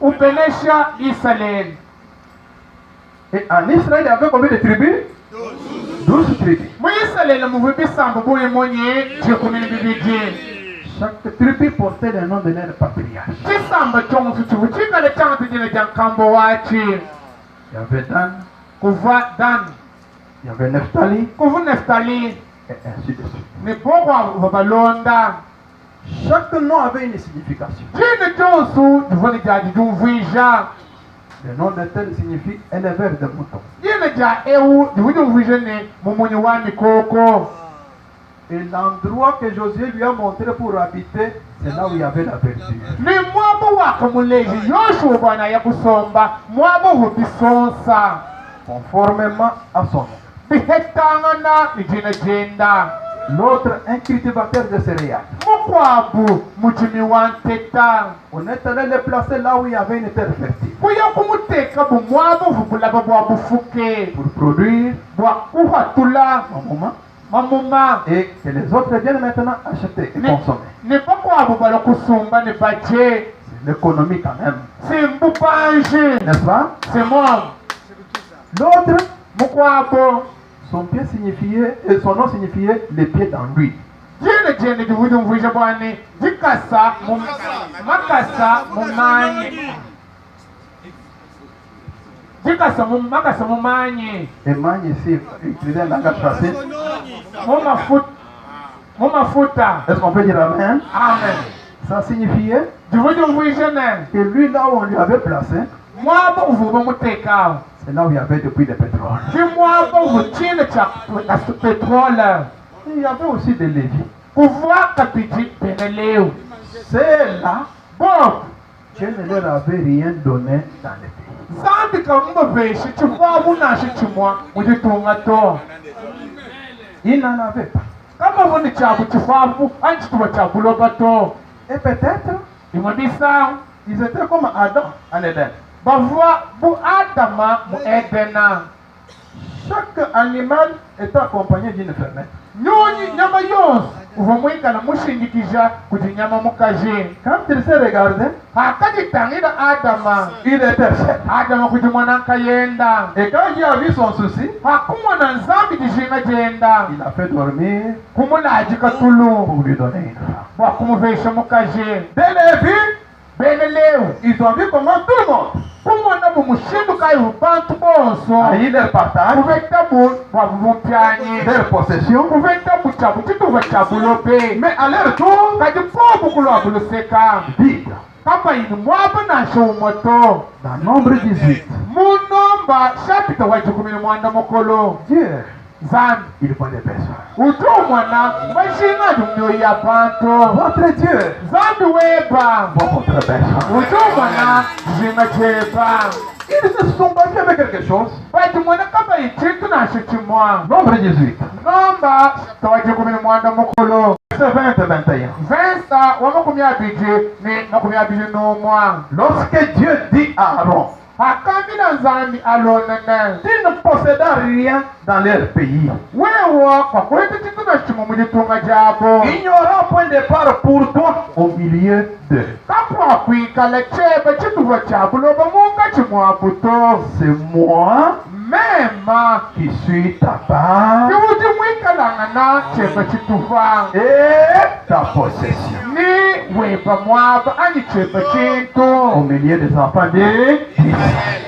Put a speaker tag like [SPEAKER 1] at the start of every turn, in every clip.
[SPEAKER 1] upenesha Israel.
[SPEAKER 2] Et en Israël, il y avait combien de tribus? 12 tribus.
[SPEAKER 1] Israel muvubi sambo boye monye chekumi bibiji.
[SPEAKER 2] Chaque tribu portait le nom de leur patriarche.
[SPEAKER 1] Chisamba chonsu chivuchika le chantu jine jankambo wachi.
[SPEAKER 2] Il y avait Dan,
[SPEAKER 1] Kuva Dan,
[SPEAKER 2] il y avait Nephtali,
[SPEAKER 1] kuvu Neftali,
[SPEAKER 2] et ainsi de suite.
[SPEAKER 1] ni pokwa vabalonda.
[SPEAKER 2] Chaque nom avait une signification.
[SPEAKER 1] Jine chonsu jivoni jaji jumvija.
[SPEAKER 2] Le nom de tel signifie éleveur de moutons.
[SPEAKER 1] Jine ja ewu jivoni jumvija ne mumunyi wani koko.
[SPEAKER 2] Et l'endroit que Josué lui a montré pour habiter, c'est là où il y avait la verdure.
[SPEAKER 1] Ni mwabo wako muleji Yoshua bwana ya kusomba mwabo hubisonsa.
[SPEAKER 2] Conformément à son nom.
[SPEAKER 1] Bihetangana ni jina jenda.
[SPEAKER 2] L'autre, un cultivateur de céréales.
[SPEAKER 1] Mukwabu mujimi wanteta.
[SPEAKER 2] On est allé le placer là où il y avait une terre fertile.
[SPEAKER 1] Kuya kumuteka bu mwabo vubulaba bwa bufuke.
[SPEAKER 2] Pour produire
[SPEAKER 1] Bwa kuhatula
[SPEAKER 2] un moment.
[SPEAKER 1] mamuma.
[SPEAKER 2] Et que les autres viennent maintenant acheter et consommer.
[SPEAKER 1] Ne pakwabu balo kusumba ne bache.
[SPEAKER 2] C'est l'économie quand même.
[SPEAKER 1] C'est mbupanje.
[SPEAKER 2] N'est-ce pas?
[SPEAKER 1] C'est moi.
[SPEAKER 2] L'autre,
[SPEAKER 1] Mukwabu.
[SPEAKER 2] son pied signifiait, et son nom signifiait les pieds dans l'huile.
[SPEAKER 1] Jene jene divudu mvuja bwani jikasa makasa mumanyi. Jikasa makasa mumanyi.
[SPEAKER 2] Et magne ici, utilisé un langage facile.
[SPEAKER 1] Mumafuta.
[SPEAKER 2] Est-ce qu'on peut dire Amen?
[SPEAKER 1] Amen.
[SPEAKER 2] Ça signifiait
[SPEAKER 1] Divudu mvuja ne.
[SPEAKER 2] que lui, là où on lui avait placé,
[SPEAKER 1] Mwabo uvuba mutekao.
[SPEAKER 2] c'est là où il y avait depuis le pétrole.
[SPEAKER 1] Ji mwabo uvuchine cha pétrole.
[SPEAKER 2] Et il y avait aussi des Lévis.
[SPEAKER 1] Kuvua kapiji peneleu.
[SPEAKER 2] C'est là,
[SPEAKER 1] Bob.
[SPEAKER 2] Dieu ne leur avait rien donné dans le pays.
[SPEAKER 1] Zambi kamba veshi chifabu nashi chimwa mujitunga to.
[SPEAKER 2] Ils n'en avaient pas.
[SPEAKER 1] Kama vuni chabu chifabu anchi tuwa chabu lobato.
[SPEAKER 2] Et peut-être,
[SPEAKER 1] Imodisa.
[SPEAKER 2] ils étaient comme Adam en Éden.
[SPEAKER 1] Bavua bu Adama mu Edena.
[SPEAKER 2] Chaque animal était accompagné d'une femelle.
[SPEAKER 1] Nyonyi nyama yose uva mwikala mushindikija kuti nyama mukaje.
[SPEAKER 2] Quand il s'est regardé,
[SPEAKER 1] Akajitangira Adama.
[SPEAKER 2] il était seul.
[SPEAKER 1] Adama kuti mwananka yenda.
[SPEAKER 2] Et quand il a vu son souci,
[SPEAKER 1] Hakumwana nzambi dijinga jenda.
[SPEAKER 2] il a fait dormir
[SPEAKER 1] Kumulaji katulu.
[SPEAKER 2] pour lui donner une femme.
[SPEAKER 1] Wakumuvesha mukaje.
[SPEAKER 2] Dès les vues,
[SPEAKER 1] Beneleu.
[SPEAKER 2] ils ont vu comment tout le monde
[SPEAKER 1] Kumwana bumushinduka yubantu bonso.
[SPEAKER 2] a eu leur partage,
[SPEAKER 1] Kuveta bu wabumupyanye.
[SPEAKER 2] leur possession.
[SPEAKER 1] Kuveta buchabu chituva chabulobe.
[SPEAKER 2] Mais à leur tour,
[SPEAKER 1] Kadi pobu kulwabuluseka.
[SPEAKER 2] vide.
[SPEAKER 1] Kama yini mwaba nasho umoto.
[SPEAKER 2] Dans Nombre 18,
[SPEAKER 1] Munomba chapita wa 11 mukolo.
[SPEAKER 2] Dieu,
[SPEAKER 1] Zambi.
[SPEAKER 2] il voit les besoins.
[SPEAKER 1] Utumwana mashinga dumyo ya bantu.
[SPEAKER 2] Votre Dieu
[SPEAKER 1] Zambi weba.
[SPEAKER 2] voit votre besoin.
[SPEAKER 1] Utumwana jinga cheba.
[SPEAKER 2] Ils se sont battus avec quelque chose.
[SPEAKER 1] Bati mwana kama ichitu nasho chimwa.
[SPEAKER 2] Nombre 18,
[SPEAKER 1] Nomba tawa 11 mukolo.
[SPEAKER 2] verset 20 et 21.
[SPEAKER 1] Versa wa makumi abiri ni makumi abiri n'umwa.
[SPEAKER 2] Lorsque Dieu dit à Aaron,
[SPEAKER 1] Akambila nzambi alonene.
[SPEAKER 2] tu ne possédas rien dans leur pays.
[SPEAKER 1] Wewa kwa kuleta chitu na chimo mujitunga jabo.
[SPEAKER 2] Il n'y aura point de part pour toi au milieu d'eux.
[SPEAKER 1] Kapwa kuikala chebe chituva chabuloba munga chimwabuto.
[SPEAKER 2] C'est moi
[SPEAKER 1] Mema.
[SPEAKER 2] qui suis ta part
[SPEAKER 1] Kiwuji mwikalanga na chebe chituva.
[SPEAKER 2] et ta possession.
[SPEAKER 1] Ni weba mwaba ani chebe
[SPEAKER 2] Au
[SPEAKER 1] chintu.
[SPEAKER 2] milieu des enfants d'Israël.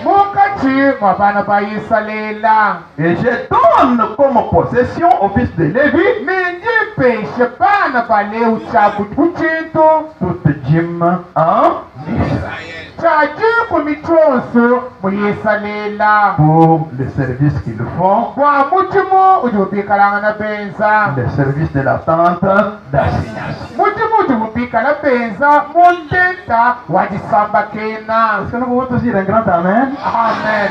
[SPEAKER 1] Munga chi mwabana ba Isalela.
[SPEAKER 2] Et je donne comme possession au fils de Lévi
[SPEAKER 1] Minji peshe bana ba leu chabu chintu.
[SPEAKER 2] toute dîme en Israël
[SPEAKER 1] Chaji kumichonso mu Isalela.
[SPEAKER 2] pour le service qu'ils font,
[SPEAKER 1] Bwa mujimu ujubikalanga na benza.
[SPEAKER 2] le service de la tente d'assignation.
[SPEAKER 1] Mujimu ujubikala benza mundeta wajisamba kena.
[SPEAKER 2] Est-ce que nous pouvons tous dire un grand Amen?
[SPEAKER 1] Amen.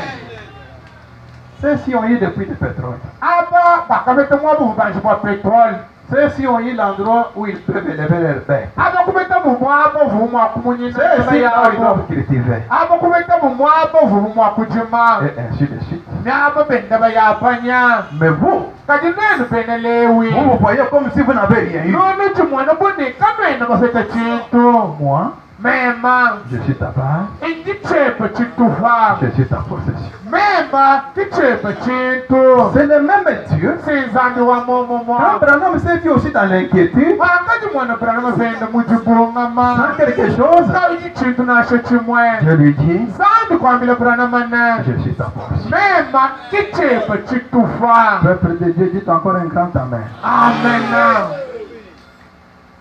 [SPEAKER 2] Ceux-ci ont eu des puits de pétrole.
[SPEAKER 1] Aba bakameta mwabu bubanji bwa petrol.
[SPEAKER 2] Ceux-ci ont eu l'endroit où ils peuvent élever leur bêtes.
[SPEAKER 1] Aba kumeta mu mwabo vumwa kumunyina
[SPEAKER 2] Ceux-ci là où ils
[SPEAKER 1] yabo.
[SPEAKER 2] doivent cultiver.
[SPEAKER 1] Aba kumeta mu mwabo vumwa kujima.
[SPEAKER 2] Et ainsi de suite.
[SPEAKER 1] Nyaba bendaba yapanya.
[SPEAKER 2] Mais vous,
[SPEAKER 1] Kadi nenu benelewi.
[SPEAKER 2] vous vous voyez comme si vous n'avez rien eu.
[SPEAKER 1] Nonu chimwana bune kamena baseta chintu.
[SPEAKER 2] Moi,
[SPEAKER 1] Mema.
[SPEAKER 2] je suis ta part
[SPEAKER 1] Inji kichepe chitufa
[SPEAKER 2] Je suis ta possession.
[SPEAKER 1] mema kichepe chintu
[SPEAKER 2] C'est le même Dieu.
[SPEAKER 1] sinzambi wa momo
[SPEAKER 2] Quand
[SPEAKER 1] mwa
[SPEAKER 2] Branham s'est vu aussi dans l'inquiétude,
[SPEAKER 1] wakati mwana Branham venda mujibungama
[SPEAKER 2] sans quelque chose,
[SPEAKER 1] kaiji chintu nasho chimwe
[SPEAKER 2] Dieu lui dit,
[SPEAKER 1] zambi kwambila Branham ne
[SPEAKER 2] je suis ta portion.
[SPEAKER 1] mema kichepe chitufa
[SPEAKER 2] Peuple de Dieu, dit encore un grand amen.
[SPEAKER 1] amena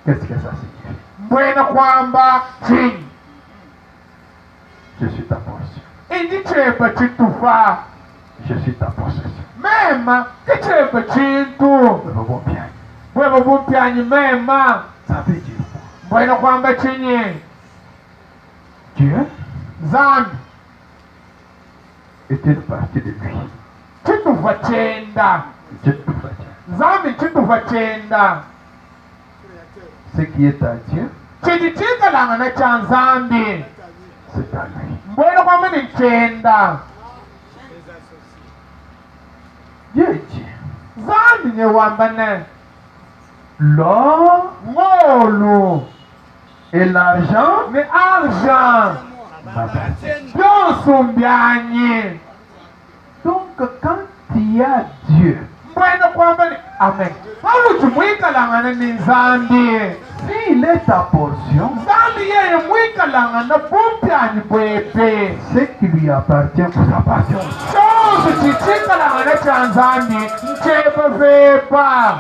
[SPEAKER 2] Qu'est-ce que ça signifie?
[SPEAKER 1] mbwena kwamba chini
[SPEAKER 2] Je suis ta portion.
[SPEAKER 1] igichepe chitufa
[SPEAKER 2] Je suis ta possession.
[SPEAKER 1] mema kichepe chintu
[SPEAKER 2] Le bon bien.
[SPEAKER 1] bwebo bumpyanyi mema
[SPEAKER 2] Ça veut dire quoi?
[SPEAKER 1] mbwena kwamba chinyi
[SPEAKER 2] Dieu
[SPEAKER 1] zambi
[SPEAKER 2] est une partie de lui.
[SPEAKER 1] chitufa chenda
[SPEAKER 2] Dieu tout va dire.
[SPEAKER 1] zambi chitufa chenda
[SPEAKER 2] Ce qui est à Dieu,
[SPEAKER 1] chidi chikalangana cha nzambi
[SPEAKER 2] c'est à lui.
[SPEAKER 1] mbwena kwamba ni chenda
[SPEAKER 2] Dieu dit,
[SPEAKER 1] zambi nyewambane
[SPEAKER 2] l'or
[SPEAKER 1] ngolu
[SPEAKER 2] et l'argent
[SPEAKER 1] ni argent
[SPEAKER 2] m'appartiennent.
[SPEAKER 1] byonsumbyanye
[SPEAKER 2] Donc quand il y a Dieu,
[SPEAKER 1] mbwena kwamba ni amen paluti mwikalangana ni nzambi
[SPEAKER 2] s'il est ta portion,
[SPEAKER 1] nzambi yeye mwikalangana bumpyanyi bwebe
[SPEAKER 2] ce qui lui appartient vous appartient.
[SPEAKER 1] chose chichikalangana cha nzambi nchepa vepa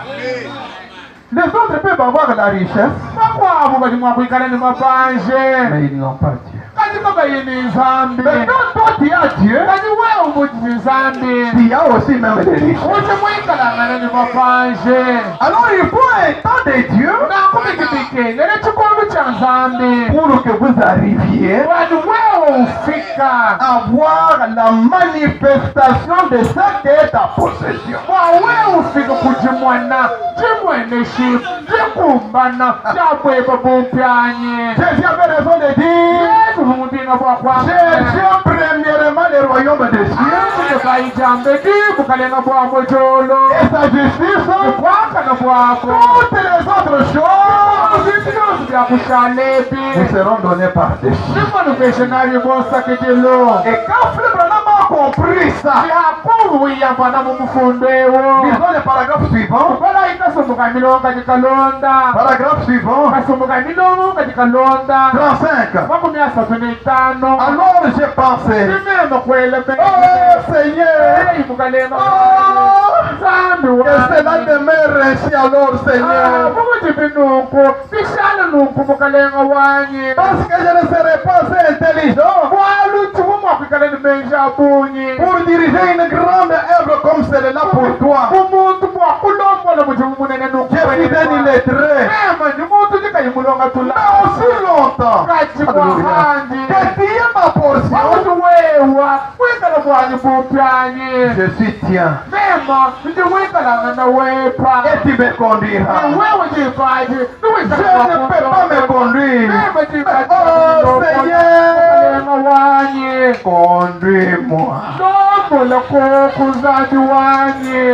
[SPEAKER 2] Les autres peuvent avoir la richesse,
[SPEAKER 1] makwavo bali mwakwikala ni mapanje
[SPEAKER 2] mais ils n'ont pas Dieu.
[SPEAKER 1] katika bayini nzambi
[SPEAKER 2] Mais quand toi tu as Dieu,
[SPEAKER 1] kati wewe mujini nzambi
[SPEAKER 2] il y a aussi même des richesses.
[SPEAKER 1] uti mwikalangana ni mapanje
[SPEAKER 2] Alors il faut un temps de Dieu
[SPEAKER 1] nakumikipikengele chikondu cha nzambi
[SPEAKER 2] pour que vous arriviez
[SPEAKER 1] wani wewe ufika
[SPEAKER 2] à voir la manifestation de ce qu'est ta possession.
[SPEAKER 1] wawe ufika kujimwana chimweneshi chikumbana chabweba bumpyanye
[SPEAKER 2] Jésus avait raison de dire,
[SPEAKER 1] yesu mundinga bwakwanga
[SPEAKER 2] cherchez premièrement le royaume des cieux
[SPEAKER 1] kaijambe dibukalenga bwambo jolo
[SPEAKER 2] et sa justice,
[SPEAKER 1] kwakana bwako
[SPEAKER 2] toutes les autres choses
[SPEAKER 1] bintu byose byakushalebi
[SPEAKER 2] vous seront données par-dessus.
[SPEAKER 1] nimanuveshe nabibosakitilo
[SPEAKER 2] Et quand Frère Branham a compris ça,
[SPEAKER 1] ihakulu wiyambana mumufundewo
[SPEAKER 2] lisons le paragraphe suivant.
[SPEAKER 1] kukola ikasumbuka milonga jikalonda
[SPEAKER 2] Paragraphe suivant,
[SPEAKER 1] kasumbuka milonga jikalonda
[SPEAKER 2] 35.
[SPEAKER 1] makumi asatu n'itano
[SPEAKER 2] Alors j'ai pensé,
[SPEAKER 1] imema kweleme
[SPEAKER 2] oh Seigneur,
[SPEAKER 1] imukalema
[SPEAKER 2] oh,
[SPEAKER 1] zambi
[SPEAKER 2] que cela demeure ainsi alors Seigneur.
[SPEAKER 1] mukuti binuku bishana nuku mukalenga wanye
[SPEAKER 2] Parce que je ne serai pas assez intelligent
[SPEAKER 1] waluti wumwakwikala ni menja abunyi
[SPEAKER 2] pour diriger une grande œuvre comme celle-là pour toi.
[SPEAKER 1] umuntu bwakulombola mujimu munene
[SPEAKER 2] Je suis un illettré.
[SPEAKER 1] ema ni muntu jikayimulonga tula
[SPEAKER 2] Mais aussi longtemps
[SPEAKER 1] kati
[SPEAKER 2] Alléluia,
[SPEAKER 1] bwahandi
[SPEAKER 2] que tu es ma portion,
[SPEAKER 1] wakuti wewa wikala bwanyi bumpyanyi
[SPEAKER 2] je suis tien
[SPEAKER 1] mema ndi wikalanga na wepa
[SPEAKER 2] et tu me conduiras.
[SPEAKER 1] wewe jifaji
[SPEAKER 2] Je ne peux pas me conduire.
[SPEAKER 1] mema jikati
[SPEAKER 2] Oh Seigneur,
[SPEAKER 1] mukalenga wanye
[SPEAKER 2] conduis-moi.
[SPEAKER 1] nombola kokuzandi wanye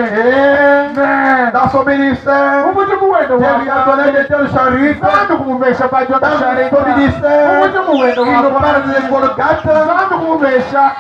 [SPEAKER 2] Et dans son ministère,
[SPEAKER 1] umuti muwendo
[SPEAKER 2] Dieu lui a donné de telles charrues.
[SPEAKER 1] zambi kumuvesha bajwa
[SPEAKER 2] Dans
[SPEAKER 1] kasharika
[SPEAKER 2] son ministère,
[SPEAKER 1] umuti muwendo
[SPEAKER 2] il nous parle de Golgotha.
[SPEAKER 1] zambi kumuvesha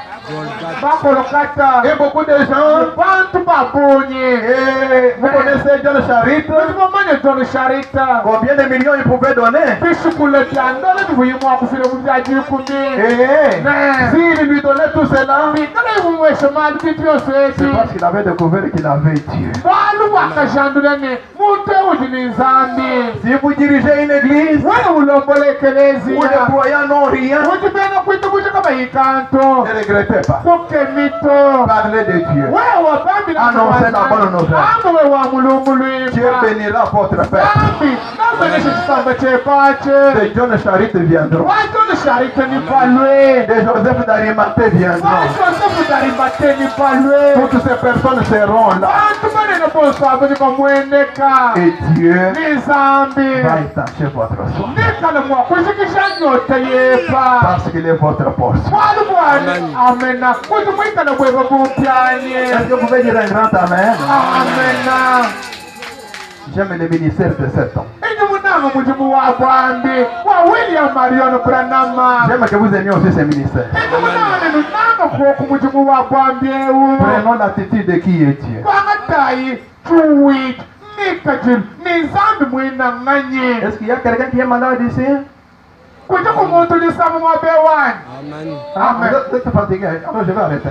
[SPEAKER 1] bakolokata
[SPEAKER 2] Et beaucoup de gens,
[SPEAKER 1] bantu babunyi
[SPEAKER 2] et vous connaissez John Charit,
[SPEAKER 1] mumanye John Sharita
[SPEAKER 2] combien de millions il pouvait donner.
[SPEAKER 1] bishukule byandala bivuyimwa kufira mu byajikumi
[SPEAKER 2] Et s'il lui donnait tout cela,
[SPEAKER 1] bikala imumwesha mali bintu byose
[SPEAKER 2] c'est
[SPEAKER 1] eti
[SPEAKER 2] parce qu'il avait découvert qu'il avait Dieu.
[SPEAKER 1] balu bakajandulane muntu ewuti ni nzambi
[SPEAKER 2] Si vous dirigez une église
[SPEAKER 1] wewe ulombola
[SPEAKER 2] où les
[SPEAKER 1] ekeleziya
[SPEAKER 2] croyants n'ont rien,
[SPEAKER 1] uti bena kwitu kushika bayikanto
[SPEAKER 2] ne regrettez pas.
[SPEAKER 1] kukemito
[SPEAKER 2] Parlez de Dieu.
[SPEAKER 1] wewe wabambila
[SPEAKER 2] Annoncez la bonne nouvelle.
[SPEAKER 1] ambe we wa mulungu
[SPEAKER 2] Dieu
[SPEAKER 1] lwimba
[SPEAKER 2] bénira votre père.
[SPEAKER 1] zambi nabeneshe kisamba chepache
[SPEAKER 2] De John Charit viendront.
[SPEAKER 1] wa John Sharita ni palwe
[SPEAKER 2] De Joseph d'Arimathée viendront.
[SPEAKER 1] Josefu daribateni palwe
[SPEAKER 2] Toutes ces personnes seront là.
[SPEAKER 1] bantu banene bonsabo nikamweneka
[SPEAKER 2] Et Dieu
[SPEAKER 1] ni zambi
[SPEAKER 2] va étancher votre soif.
[SPEAKER 1] nikala mwakushikisha nyota yepa
[SPEAKER 2] Parce qu'il est votre portion.
[SPEAKER 1] mwalu bwani amena kuti mwikala bweba bumpyanye
[SPEAKER 2] Est-ce que vous pouvez dire un grand amen?
[SPEAKER 1] amena
[SPEAKER 2] J'aime le ministère de cet homme.
[SPEAKER 1] inyi muna Nanga mujimu wa Bambi wa William Marion Branham.
[SPEAKER 2] J'aime que vous aimiez aussi ces ministères. Prenons l'attitude de qui est Dieu. Est-ce qu'il y a quelqu'un qui est malade ici?
[SPEAKER 1] Amen.
[SPEAKER 2] Amen. Vous êtes fatigué. Alors je vais arrêter.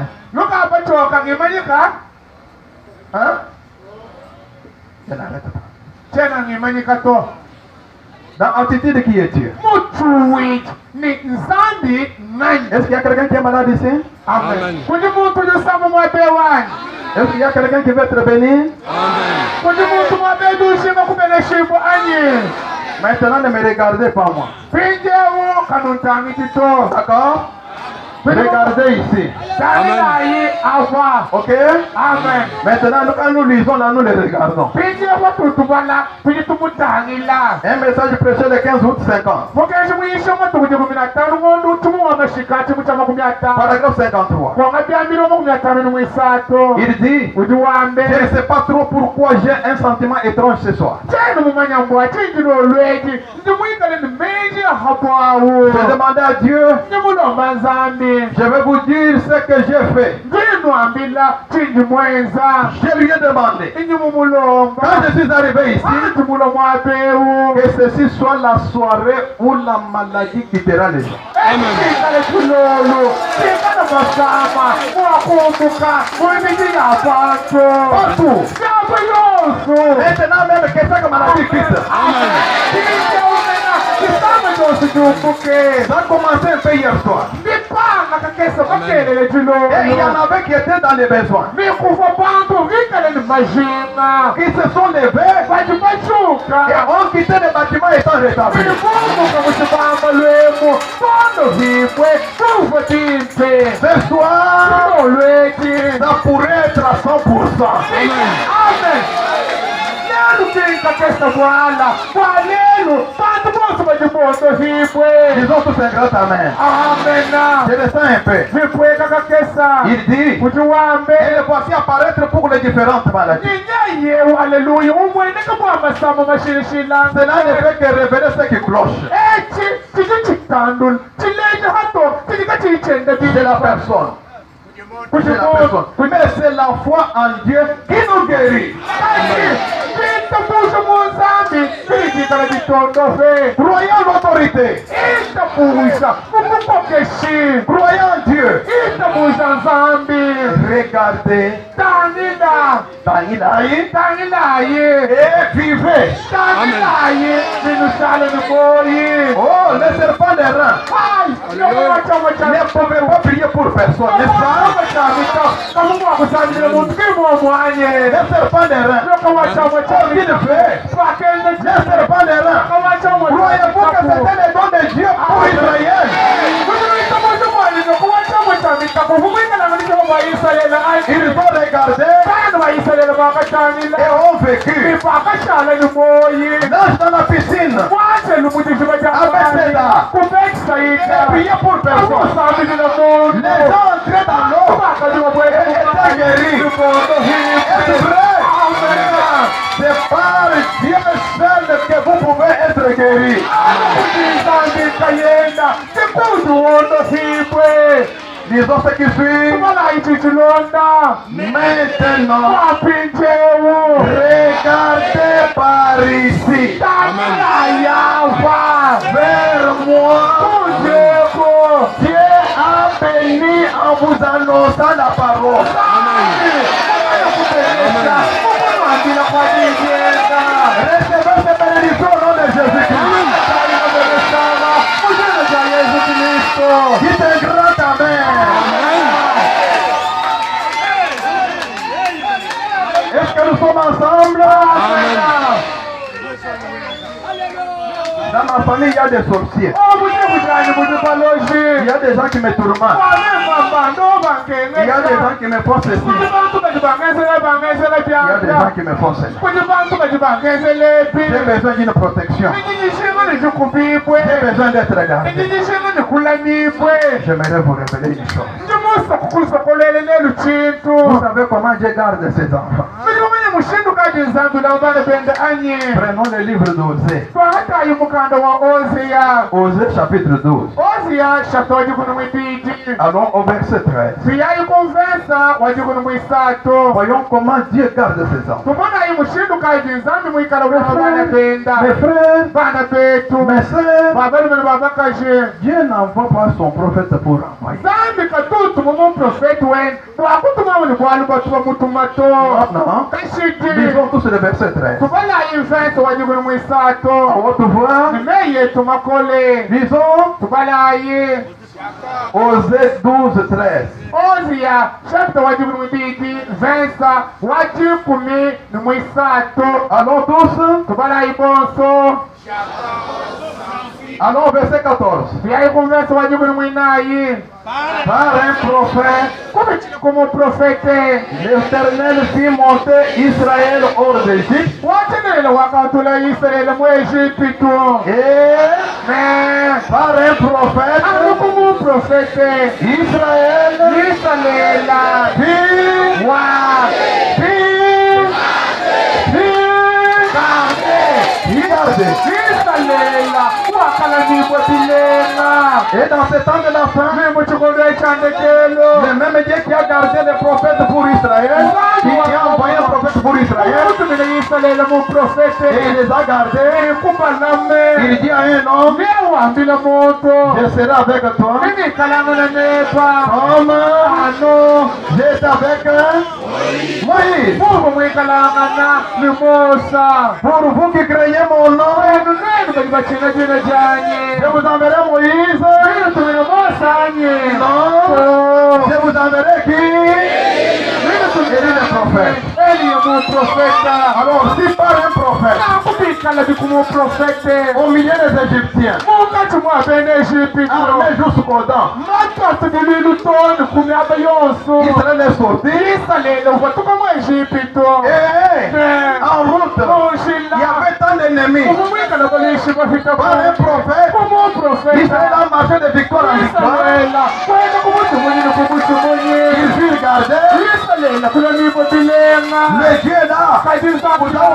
[SPEAKER 2] Hein? Je n'arrête pas. Dans l'attitude qui est Dieu. Est-ce qu'il y a quelqu'un qui est malade ici?
[SPEAKER 1] Amen.
[SPEAKER 2] Est-ce qu'il y a quelqu'un qui veut être béni? Maintenant, ne me regardez pas moi. D'accord? Regardez ici. Ok?
[SPEAKER 1] Amen.
[SPEAKER 2] Maintenant, quand nous lisons là, nous les regardons. Un message prêché le 15 août 50. Paragraphe 53. Il dit, je ne sais pas trop pourquoi j'ai un sentiment étrange ce soir. J'ai demandé à Dieu, je vais vous dire ce que j'ai fait. Je lui ai demandé, quand je suis arrivé ici, que ceci soit la soirée où la maladie quittera les gens. Partout. Maintenant même que cette maladie quitte. Ça a commencé un peu hier soir. Et il y en avait qui étaient dans les besoins. Ils se sont levés et ont quitté les bâtiments étant rétablis. Ce soir, ça pourrait être à 100%.
[SPEAKER 1] Amen.
[SPEAKER 2] Disons tous un grand amen. Je descends un peu. Il dit, et le voici apparaître pour les différentes maladies. Cela ne fait que révéler ce qui cloche. C'est la personne. C'est la personne. Mais c'est la foi en Dieu qui nous guérit. Croyons l'autorité. Croyons en Dieu. Regardez. Et vivez. Oh, les serpents des reins ne pouvaient pas prier pour personne, n'est-ce pas? Les serpents des reins, qu'est-ce qu'il fait? Les serpents des reins, croyez-vous que c'était les dons de Dieu pour Israël? Ils ont regardé et ont vécu. Nage dans la piscine avec ses dards et prier pour personne. Les gens entraient dans l'eau et étaient guéris. Est-ce vrai? C'est par Dieu seul que vous pouvez être guéris. Disons ce qui suit. Maintenant, regardez par ici. Vers moi. Dieu a béni en vous annonçant la parole. Recevez ces bénédictions au nom de Jésus-Christ. Dites un grand amen. Est-ce que nous sommes ensemble? Dans ma famille, il y a des sorciers. Il y a des gens qui me tourmentent. Il y a des gens qui me font ceci. Il y a des gens qui me font cela. J'ai besoin d'une protection. J'ai besoin d'être regardé. J'aimerais vous révéler une chose. Vous savez comment je garde ces enfants?
[SPEAKER 1] kaji nzambi lambana bende anye.
[SPEAKER 2] Prenons le livre d'Osée.
[SPEAKER 1] Twahata yumukanda wa Osea.
[SPEAKER 2] Osée chapitre 12.
[SPEAKER 1] Osea shatoji kuno mwitiji.
[SPEAKER 2] Allons au verset 13.
[SPEAKER 1] Tuyayi kumvesa wajikunu mwisato.
[SPEAKER 2] Voyons comment Dieu garde ses enfants.
[SPEAKER 1] Tumona imushindu kaji nzambi mwikala wabana benda.
[SPEAKER 2] Mes frères,
[SPEAKER 1] Bana betu.
[SPEAKER 2] mes sœurs,
[SPEAKER 1] Babali mene babakaje.
[SPEAKER 2] Dieu n'envoie pas son prophète pour envoyer.
[SPEAKER 1] Zambi katutu mumu profeti wen. Twakutuma wani kwalu batuwa mutumato.
[SPEAKER 2] Non.
[SPEAKER 1] Kashiti.
[SPEAKER 2] Lisons tous le verset 13.
[SPEAKER 1] Tubala imvesa wajikunu mwisato.
[SPEAKER 2] À haute voix,
[SPEAKER 1] Nimeye tumakole.
[SPEAKER 2] lisons
[SPEAKER 1] Tubala ye.
[SPEAKER 2] Osée 12, 13.
[SPEAKER 1] Osea chapter wajikunu mwibiti. Vensa wajikumi ni mwisato.
[SPEAKER 2] Allons tous.
[SPEAKER 1] Tubala ibonso.
[SPEAKER 2] Allons au verset 14.
[SPEAKER 1] Tuyayi kumvesa wajikunu mwinayi.
[SPEAKER 2] Par un prophète,
[SPEAKER 1] Kumechini kumu profete.
[SPEAKER 2] l'Éternel fit monter Israël hors d'Égypte.
[SPEAKER 1] Watenele wakatula Israeli mu Egyptu.
[SPEAKER 2] Et
[SPEAKER 1] Mais
[SPEAKER 2] par un prophète,
[SPEAKER 1] alukumu profete.
[SPEAKER 2] Israël
[SPEAKER 1] Israela.
[SPEAKER 2] fit regardez.
[SPEAKER 1] Israela. Wakala nibo bilenga.
[SPEAKER 2] Et dans ce temps de la fin,
[SPEAKER 1] Mimo chikondo echandekelo.
[SPEAKER 2] le même Dieu qui a gardé les prophètes pour Israël, qui a envoyé un prophète pour Israël,
[SPEAKER 1] Umutumile Israela mu
[SPEAKER 2] et
[SPEAKER 1] profete.
[SPEAKER 2] il les a gardés,
[SPEAKER 1] Kubalame.
[SPEAKER 2] il dit à un homme,
[SPEAKER 1] Newambile moto.
[SPEAKER 2] je serai avec toi,
[SPEAKER 1] Mimi kalangana nepa.
[SPEAKER 2] comme
[SPEAKER 1] Ano.
[SPEAKER 2] j'étais avec Moïse.
[SPEAKER 1] Mungu mwikalangana ni Musa.
[SPEAKER 2] Pour vous qui craignez mon nom,
[SPEAKER 1] Wenu nenu bali bachina jina
[SPEAKER 2] je
[SPEAKER 1] janye.
[SPEAKER 2] vous enverrai Moïse.
[SPEAKER 1] Mimi tumina Musa anye.
[SPEAKER 2] Non, je vous enverrai qui?
[SPEAKER 1] Mimi tumina
[SPEAKER 2] Élie le prophète.
[SPEAKER 1] Eli ya mu profeta.
[SPEAKER 2] Alors, si par un prophète,
[SPEAKER 1] Nakubikala bikumu profete.
[SPEAKER 2] au milieu des Égyptiens,
[SPEAKER 1] Mukati mwa bene Egyptu.
[SPEAKER 2] armé jusqu'aux dents,
[SPEAKER 1] Matatu bililu toni kumi aba yonso.
[SPEAKER 2] Israël est sorti,
[SPEAKER 1] Israeli ubatuka mu Egyptu.
[SPEAKER 2] et en route, il y avait tant d'ennemis.
[SPEAKER 1] Umumwikala balishi bafita
[SPEAKER 2] Par un prophète,
[SPEAKER 1] kumu profeta.
[SPEAKER 2] Israël a marché de victoire en victoire.
[SPEAKER 1] Israela kwenda kumutumunyi nokumutumunyi.
[SPEAKER 2] Il fut regardé,
[SPEAKER 1] Israela kulanibo bilenga.
[SPEAKER 2] le Dieu là,
[SPEAKER 1] Kaidi
[SPEAKER 2] vous a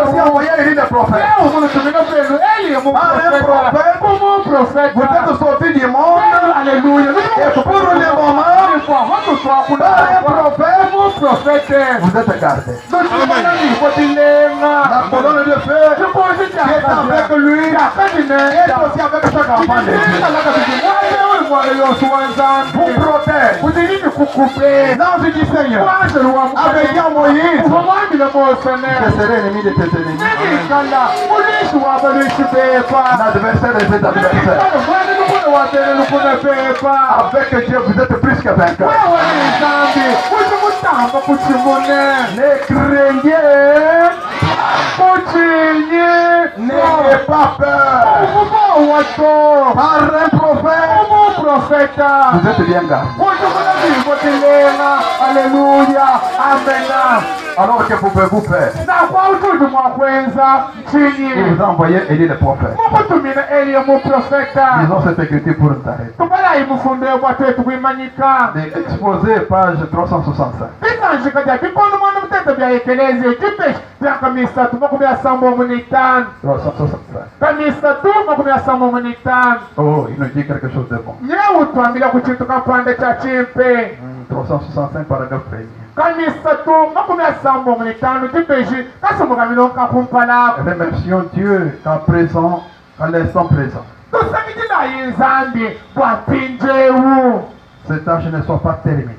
[SPEAKER 2] aussi envoyé Élie le prophète.
[SPEAKER 1] leo munutumina penu Eli mu
[SPEAKER 2] Par un
[SPEAKER 1] profeta.
[SPEAKER 2] prophète,
[SPEAKER 1] Kumu profeta.
[SPEAKER 2] vous êtes sortis du monde,
[SPEAKER 1] Alléluia.
[SPEAKER 2] et pour le moment, par un prophète, vous êtes gardés. La colonne de feu qui est avec lui est aussi avec chaque enfant de Dieu. Vous protège. L'ange du Seigneur avait dit à Moïse, je serai ennemi de tes ennemis. L'adversaire est cet adversaire. Avec Dieu, vous êtes plus que vainqueurs. Ne craignez, n'ayez pas peur. Par un prophète, vous êtes bien gardés.
[SPEAKER 1] Alléluia, amen.
[SPEAKER 2] Alors que pouvez-vous faire? Il vous a envoyé Élie le prophète. Disons cette écriture pour nous arrêter. Exposé page 365. Oh, il nous dit quelque chose de bon. 365 paragraphe 1er. Remercions Dieu qu'à l'instant présent, cette tâche ne soit pas terminée.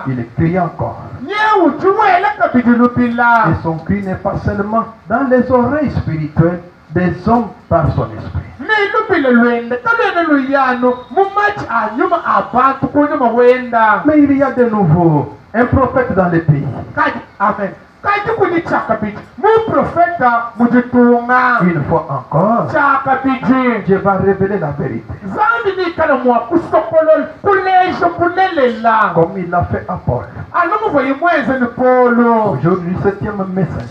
[SPEAKER 2] Il crie encore. Et son cri n'est pas seulement dans les oreilles spirituelles des hommes par son esprit. Mais il y a de nouveau un prophète dans les pays.
[SPEAKER 1] Amen. Une
[SPEAKER 2] fois encore, Dieu va révéler la vérité. Comme il l'a fait à Paul. Aujourd'hui, 7e message.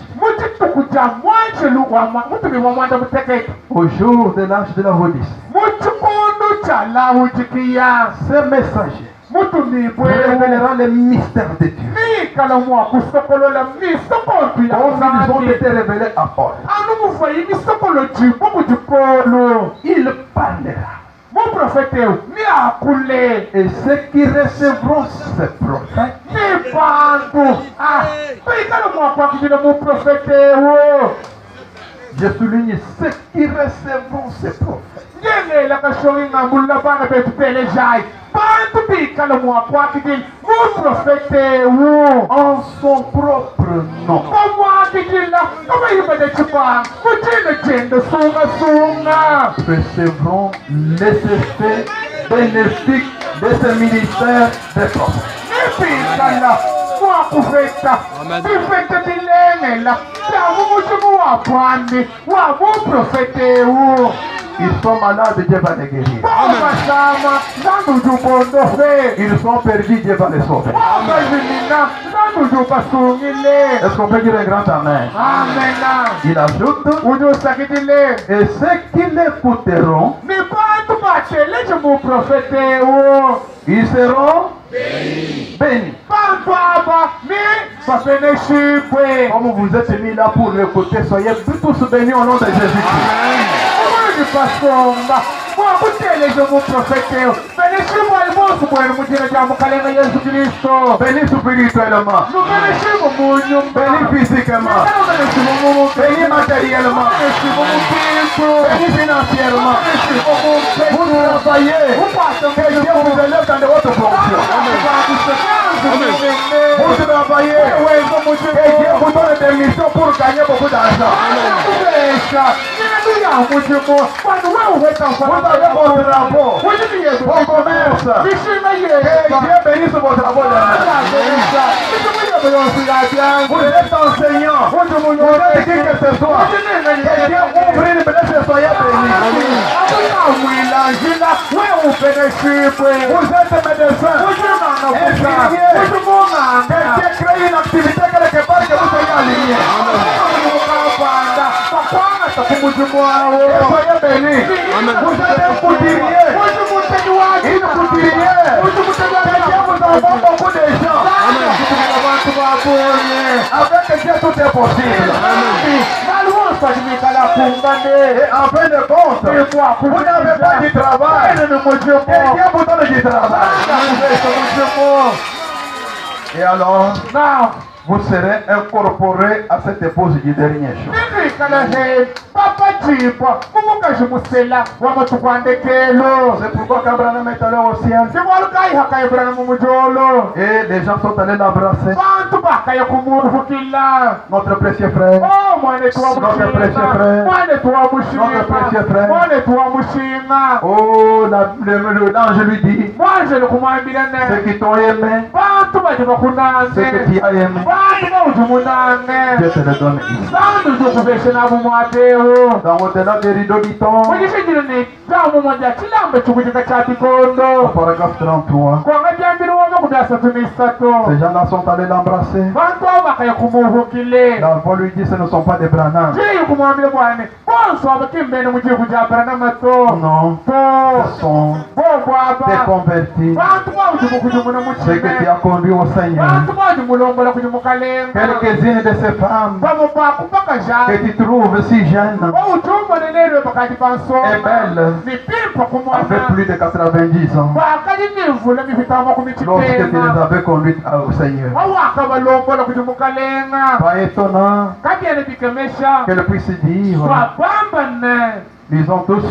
[SPEAKER 2] Au jour de l'âge de la reddition. Ce messager révélera les mystères de Dieu. Comme ils ont été révélés à Paul. Il parlera. Et ceux qui recevront ces prophètes, je souligne ceux qui recevront ces prophètes, en son propre nom, recevront les effets bénéfiques de ce ministère des prophètes. Ils sont malades, Dieu va les guérir. Ils sont perdus, Dieu va les sauver. Est-ce qu'on peut dire un grand amen? Il ajoute, et ceux qui l'écouteront, ils seront bénis. Comme vous êtes mis là pour l'écouter, soyez tous bénis au nom de Jésus-Christ. Bénis spirituellement, bénis physiquement, bénis matériellement, bénis financièrement. Vous travaillez, que Dieu vous élève dans votre fonction. Vous travaillez, que Dieu vous donne des missions pour gagner beaucoup d'argent. Vous avez vos travaux, vos commerces. Que Dieu bénisse vos travaux. Vous êtes enseignant, vous êtes qui que ce soit. Que Dieu ouvre une blessure et soyez bénis. Vous êtes médecin, infirmier. Que Dieu crée une activité quelque part que vous soyez aligné. Soyez bénis. Vous êtes un couturier, une couturière. Que Dieu vous envoie beaucoup de gens. Avec Dieu tout est possible. Et en fin de compte, vous n'avez pas du travail. Que Dieu vous donne du travail. Et alors, vous serez incorporés à cette épouse du dernier jour. C'est pourquoi qu'Abraham est allé au ciel. Et les gens sont allés l'embrasser. Notre précieux frère. Notre précieux frère. Notre précieux frère. Oh, l'ange lui dit, ceux qui t'ont aimé, ceux que tu as aimé, Dieu te le donne ici. Dans au-delà des rideaux du temps, au paragraphe 33, ces gens-là sont allés l'embrasser. La voix lui dit, ce ne sont pas des Branham. Non, ce sont des convertis. Ceux que tu as conduits au Seigneur. Quelques-unes de ces femmes que tu trouves si jeunes et belles avaient plus de 90 ans lorsque tu les avais conduites au Seigneur. Pas étonnant qu'elle puisse dire, ils ont tous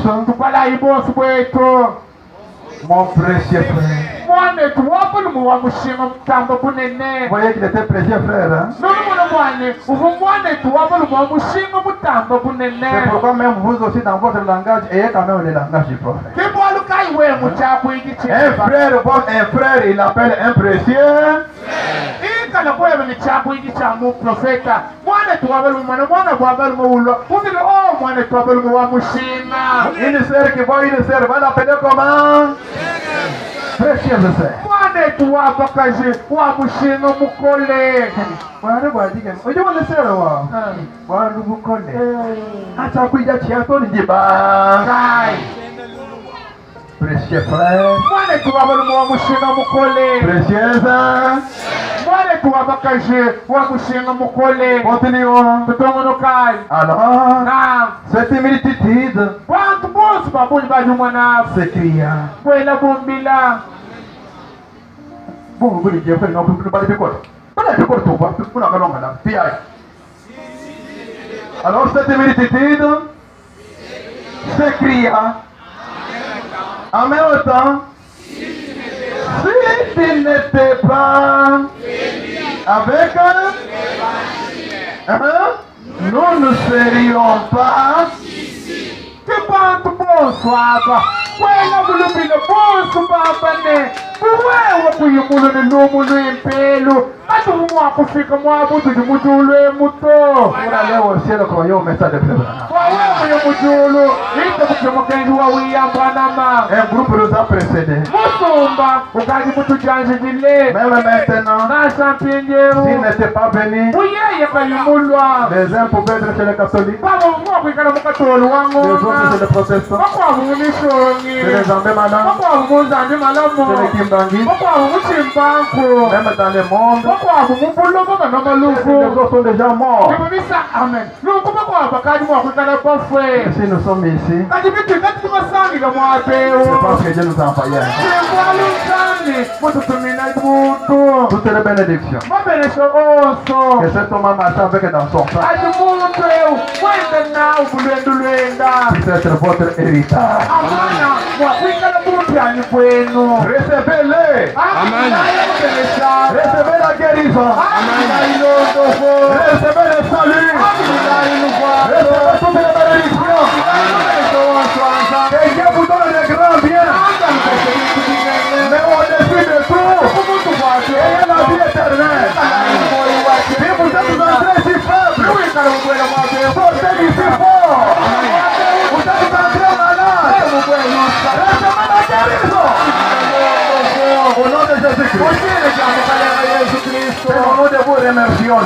[SPEAKER 2] mon précieux frère. Vous voyez qu'il était précieux frère, hein? C'est pourquoi même vous aussi dans votre langage, ayez quand même le langage du prophète. Un frère, il appelle un précieux. Une sœur qui voit une sœur va l'appeler comment? Précieuse sœur. Précieux frère,
[SPEAKER 1] mwana tuwabulumu wa mushinga mukole
[SPEAKER 2] précieuse,
[SPEAKER 1] mwana tuwabakaje wa mushinga mukole
[SPEAKER 2] continuons.
[SPEAKER 1] tutongonokai
[SPEAKER 2] Alors,
[SPEAKER 1] na
[SPEAKER 2] cette multitude
[SPEAKER 1] bantu bose babuli banyumwa nafe
[SPEAKER 2] s'écria.
[SPEAKER 1] kwela bumbila
[SPEAKER 2] Bon, vous dites, vous n'avez pas de quoi. Pas de quoi, vous n'avez pas de quoi. Alors, cette multitude s'écria. En même temps, si tu n'étais pas avec nous ne serions pas.
[SPEAKER 1] ke bantu bose aba kwela bulumbile bose babane kuwewe kuyimuluni lumulu impelu ati mwakufika mwabutu dimujulu emuto
[SPEAKER 2] Pour aller au ciel, quand il y a un message de prévenance.
[SPEAKER 1] wawewe yomujulu ite kukemukenzi wawiyambanama
[SPEAKER 2] Un groupe nous a précédés.
[SPEAKER 1] musumba ukaji mutujanjijile
[SPEAKER 2] Même maintenant,
[SPEAKER 1] nasampinjeru
[SPEAKER 2] s'ils n'étaient pas venus,
[SPEAKER 1] uyeye kayimulwa
[SPEAKER 2] les uns pouvaient être chez les catholiques,
[SPEAKER 1] babo mwakwikala mukatolu
[SPEAKER 2] les autres
[SPEAKER 1] wangona
[SPEAKER 2] chez les protestants,
[SPEAKER 1] bakwavu mumisongi
[SPEAKER 2] chez les Zambémanans,
[SPEAKER 1] bakwavu munzandi malamu
[SPEAKER 2] chez les Kimbangi,
[SPEAKER 1] bakwavu muchimpanku
[SPEAKER 2] même dans le monde,
[SPEAKER 1] bakwavu mubulobo
[SPEAKER 2] les
[SPEAKER 1] banomalufu
[SPEAKER 2] autres sont déjà morts.
[SPEAKER 1] ndibubisa amen luku bakwava kadi mwakwikala bafwe
[SPEAKER 2] Et si nous sommes ici,
[SPEAKER 1] kadi bitu kati tumasangika mwapewo
[SPEAKER 2] c'est parce que Dieu nous a envoyés.
[SPEAKER 1] chingwalusani mututumina muntu
[SPEAKER 2] Toutes les bénédictions
[SPEAKER 1] mabenesho oso
[SPEAKER 2] que cet homme a marché avec dans son sang
[SPEAKER 1] ati muntu eu wende nawu bulwendu lwenda
[SPEAKER 2] puisse être votre héritage.
[SPEAKER 1] amana mwakwikala kumpyanyi kwenu
[SPEAKER 2] Recevez-les.
[SPEAKER 1] amubenesha
[SPEAKER 2] Recevez la guérison.
[SPEAKER 1] amunailondoko
[SPEAKER 2] Recevez le salut. Recevez toutes les bénédictions. Que Dieu vous donne de grands biens. Mais au-dessus de tout, ayez la vie éternelle. Si vous êtes entrés si faibles, sortez d'ici fort. Vous êtes entrés malades. Recevez la guérison. Au nom de Jésus-Christ. C'est au nom de vous remercions.